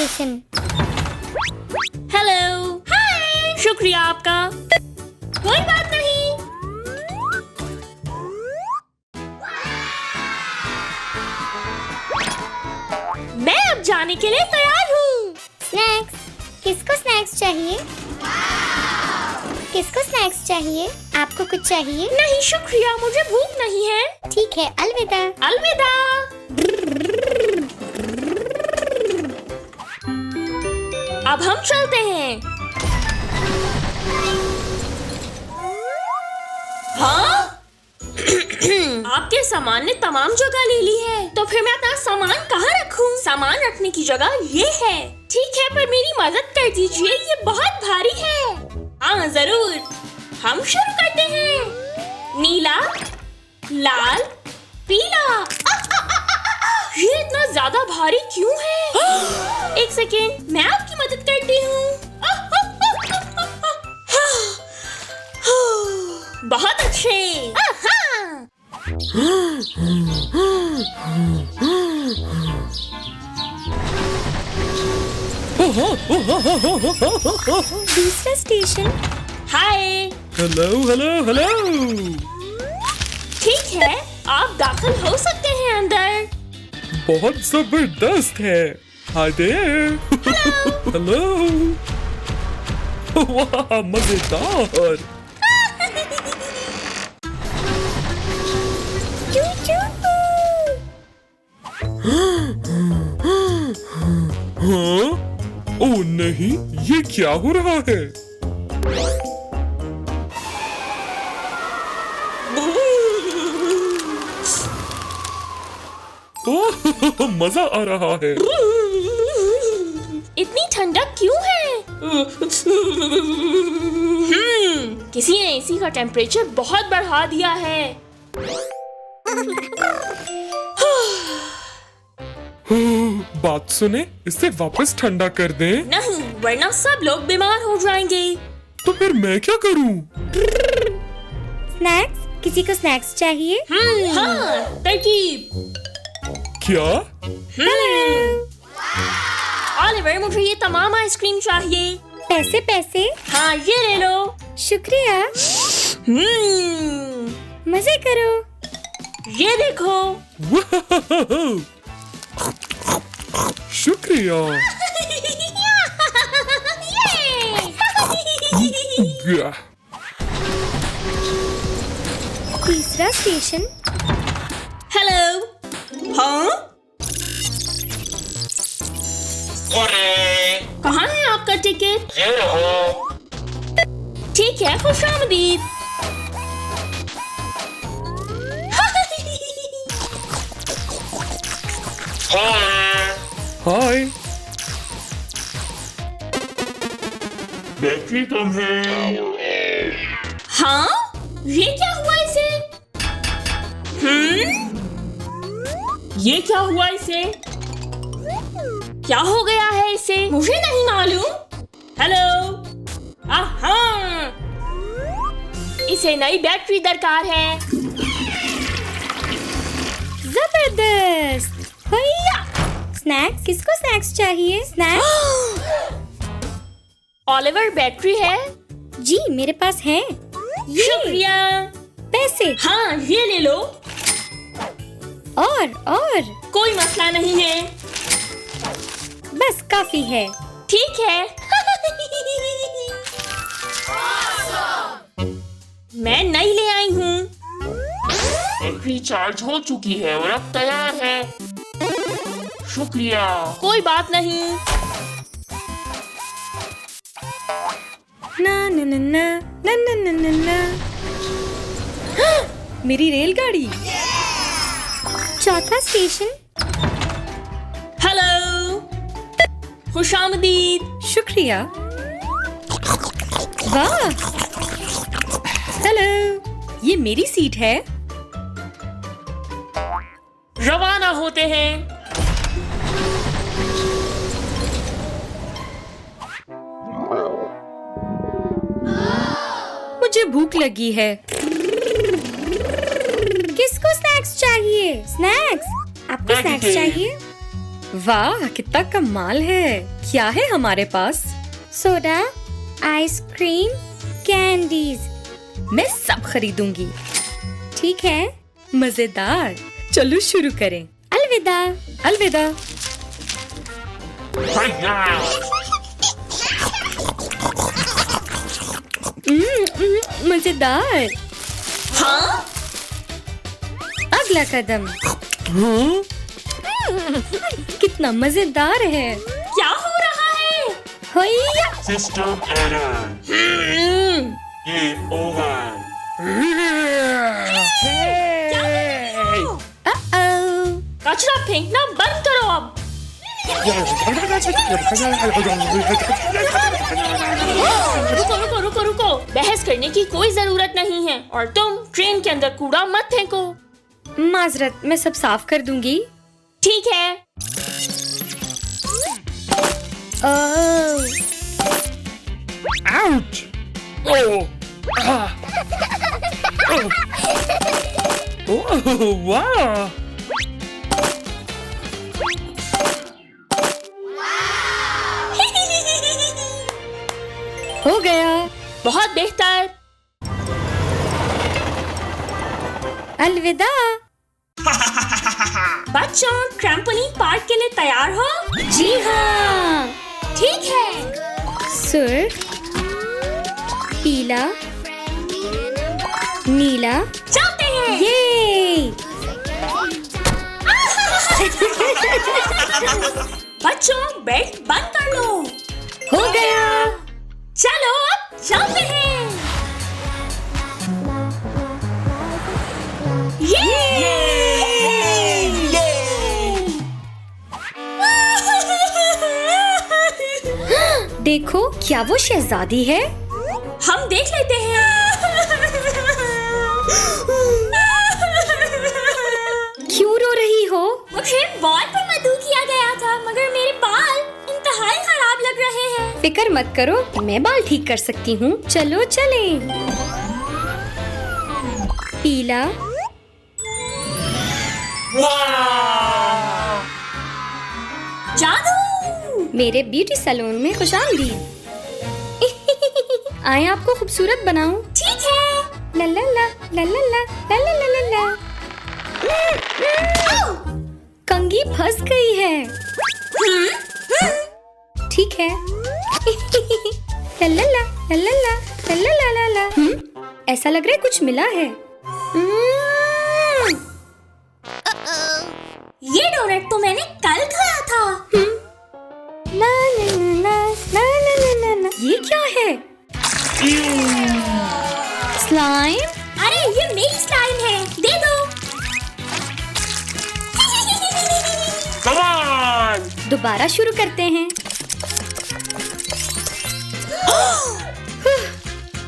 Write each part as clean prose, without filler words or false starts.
Station. Hello. हाय। शुक्रिया आपका। कोई बात नहीं। मैं अब जाने के लिए तैयार हूँ। स्नैक्स। किसको स्नैक्स चाहिए? किसको स्नैक्स चाहिए? आपको कुछ चाहिए? नहीं शुक्रिया, मुझे भूख नहीं है। ठीक है, अलविदा। अलविदा। अब हम चलते हैं। हाँ? आपके सामान ने तमाम जगह ले ली है, तो फिर मैं अपना सामान कहाँ रखूं? सामान रखने की जगह ये है। ठीक है, पर मेरी मदद कर दीजिए, ये बहुत भारी है। हाँ जरूर, हम शुरू करते हैं। नीला, लाल, पीला। ये इतना ज्यादा भारी क्यों है? एक सेकेंड, मैं आपकी मदद करती हूँ। बहुत अच्छे। दूसरा station. Hi. Hello hello hello. ठीक है, आप दाखिल हो सकते हैं अंदर। बहुत जबरदस्त है। Hi there. हेलो। वाह, मजेदार। हाँ? ओह नहीं, ये क्या हो रहा है? ओह, मजा आ रहा है। इतनी ठंडक क्यों है? किसी ने एसी का टेम्परेचर बहुत बढ़ा दिया है। बात सुने, इसे वापस ठंडा कर दें। नहीं, वरना सब लोग बीमार हो जाएंगे। तो फिर मैं क्या करूं? स्नैक्स। किसी को स्नैक्स चाहिए? हाँ, तरकीब। क्या? ऑलिवर, मुझे ये तमाम आइसक्रीम चाहिए। पैसे पैसे। हाँ, ये ले लो। शुक्रिया। मजे करो। ये देखो। वाह! शुक्रिया। या। तीसरा स्टेशन। हेलो। हाँ? कहाँ है आपका टिकट? ठीक है, खुशामदीद। हाय। बैटरी कम है। हाँ? ये क्या हुआ इसे? ये क्या हुआ इसे? क्या हो गया है इसे? मुझे नहीं मालूम। हेलो। हाँ, इसे नई बैटरी दरकार है। जबरदस्त। भैया। स्नैक्स। किसको स्नैक्स चाहिए? स्नैक्स। ऑलिवर, बैटरी है? जी मेरे पास है। शुक्रिया। पैसे। हाँ, ये ले लो। और कोई मसला नहीं है। बस काफी है। ठीक है। मैं नई ले आई हूँ। बैटरी चार्ज हो चुकी है और अब तैयार है। शुक्रिया। कोई बात नहीं। ना ना ना ना ना ना ना ना ना। मेरी रेलगाड़ी। चौथा स्टेशन। हेलो। खुशामदीद। शुक्रिया। वाह। हेलो, ये मेरी सीट है। रवाना होते हैं। मुझे भूख लगी है। किसको स्नैक्स चाहिए? स्नैक्स। आपको मैं स्नैक्स भी। चाहिए? वाह, कितना कमाल है। क्या है हमारे पास? Soda, ice cream, candies. मैं सब खरीदूंगी। ठीक है, मजेदार। चलो शुरू करें। अलविदा। अलविदा। मजेदार। हाँ? अगला कदम। कितना मजेदार है। क्या हो रहा है? होइया। System error. Game over. Uh-oh. कचरा फेंकना बंद करो अब। रुको रुको रुको रुको, बहस करने की कोई जरूरत नहीं है। और तुम ट्रेन के अंदर कूड़ा मत फेंको। माजरत, मैं सब साफ कर दूंगी। ठीक है। ओह, Ouch! Oh! Ah! Oh! Oh! Wow! हो गया। बहुत बेहतर। अलविदा। बच्चों, ट्रैम्पोलिन पार्क के लिए तैयार हो? जी हाँ। ठीक है। सुर्ख, पीला, नीला। चलते हैं। ये बच्चों, बेल्ट बंद कर लो। हो गया। चलो अब चलते हैं। देखो, क्या वो शहजादी है? हम देख लेते हैं। क्यों रो रही हो? मुझे बॉल पर मधु किया गया था, मगर मेरे बाल इंतहाई खराब लग रहे हैं। फिक्र मत करो, मैं बाल ठीक कर सकती हूँ। चलो चलें। पीला, जादू। मेरे ब्यूटी सैलून में खुशामदीद। आए आपको खूबसूरत बनाऊं। ठीक है। ला ला ला ला ला ला ला ला ला ला ला। कंघी फंस गई है। ठीक है। ला ला ला ला ला ला ला ला ला ला। ऐसा लग रहा है कुछ मिला है। ये डोनट तो मैंने कल खाया था। ना ना ना ना ना ना ना ना। ये क्या है? स्लाइम? अरे ये मेरी स्लाइम है, दे दो। Come on! दोबारा शुरू करते हैं।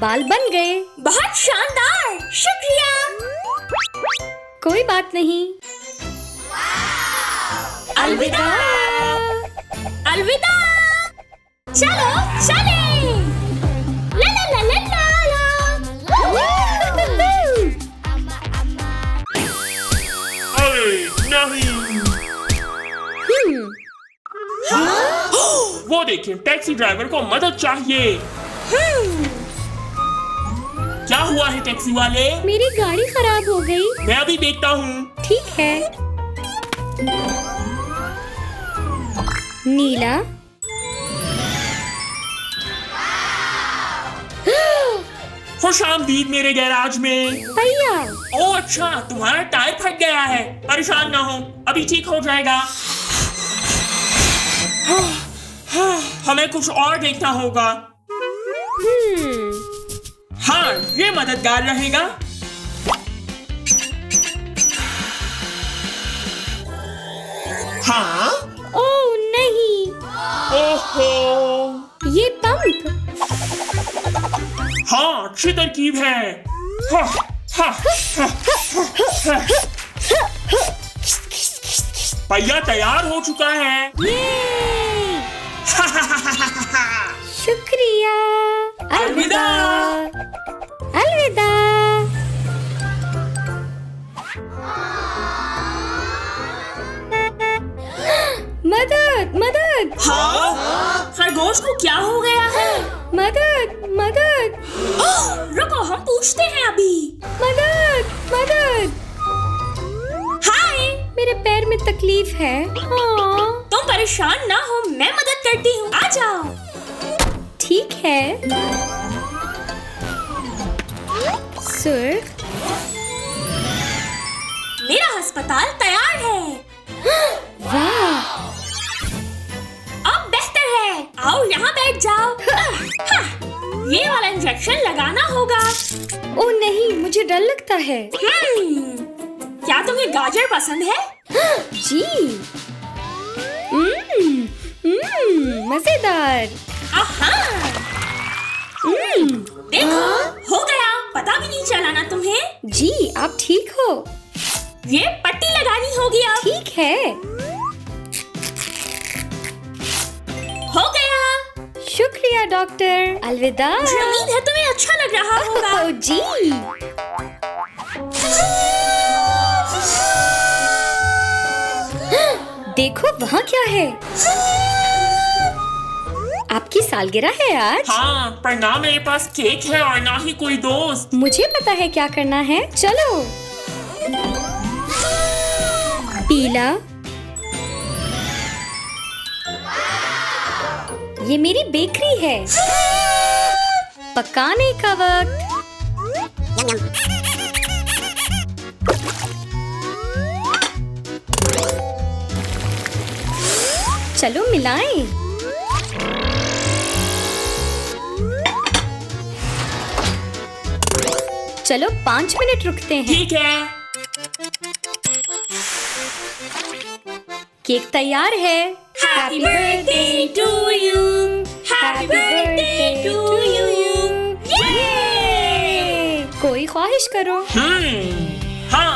बाल बन गए। बहुत शानदार, शुक्रिया। कोई बात नहीं। अलविदा। अलविदा। चलो चलें। ला ला ला ला ला ला। अरे नहीं! वो देखिए, टैक्सी ड्राइवर को मदद चाहिए। क्या हुआ है टैक्सी वाले? मेरी गाड़ी खराब हो गई। मैं अभी देखता हूँ। ठीक है। नीला, खुशामदीद मेरे गैराज में। भैया। ओह अच्छा, तुम्हारा टायर फट गया है। परेशान ना हो, अभी ठीक हो जाएगा। हमें कुछ और देखना होगा। हाँ, ये मददगार रहेगा। हाँ? ओह नहीं, ओहो! ये पंप। हाँ, अच्छी तरकीब है। हाँ, हाँ, हाँ, हाँ, हाँ। पहिया तैयार हो चुका है। शुक्रिया। अलविदा। अलविदा। हाँ? खरगोश को क्या हो गया है? मदद मदद रुको, हम पूछते हैं अभी। मदद मदद। हाय, मेरे पैर में तकलीफ है। हाँ, तुम परेशान ना हो, मैं मदद करती हूँ, आ जाओ। ठीक है। सुर्ख, मेरा अस्पताल तैयार है। वाह, अब बेहतर है। आओ यहाँ बैठ जाओ। ये वाला इंजेक्शन लगाना होगा। ओ नहीं, मुझे डर लगता है। क्या तुम्हें गाजर पसंद है? जी, मजेदार। आहा! देखो, हो गया। पता भी नहीं चला ना तुम्हें? जी, आप ठीक हो? ये पट्टी लगानी होगी अब। ठीक है। हो गया। शुक्रिया डॉक्टर, अलविदा। मुझे उम्मीद है तुम्हें अच्छा लग रहा होगा। ओ जी। देखो वहाँ क्या है? आपकी सालगिरह है आज? हाँ, पर ना मेरे पास केक है और ना ही कोई दोस्त। मुझे पता है क्या करना है। चलो। पीला, ये मेरी बेकरी है। पकाने का वक्त। चलो मिलाएं। चलो 5 मिनट रुकते हैं। ठीक है। केक तैयार है। Happy birthday to you. Happy birthday to you. ये! कोई ख्वाहिश करो। हाँ।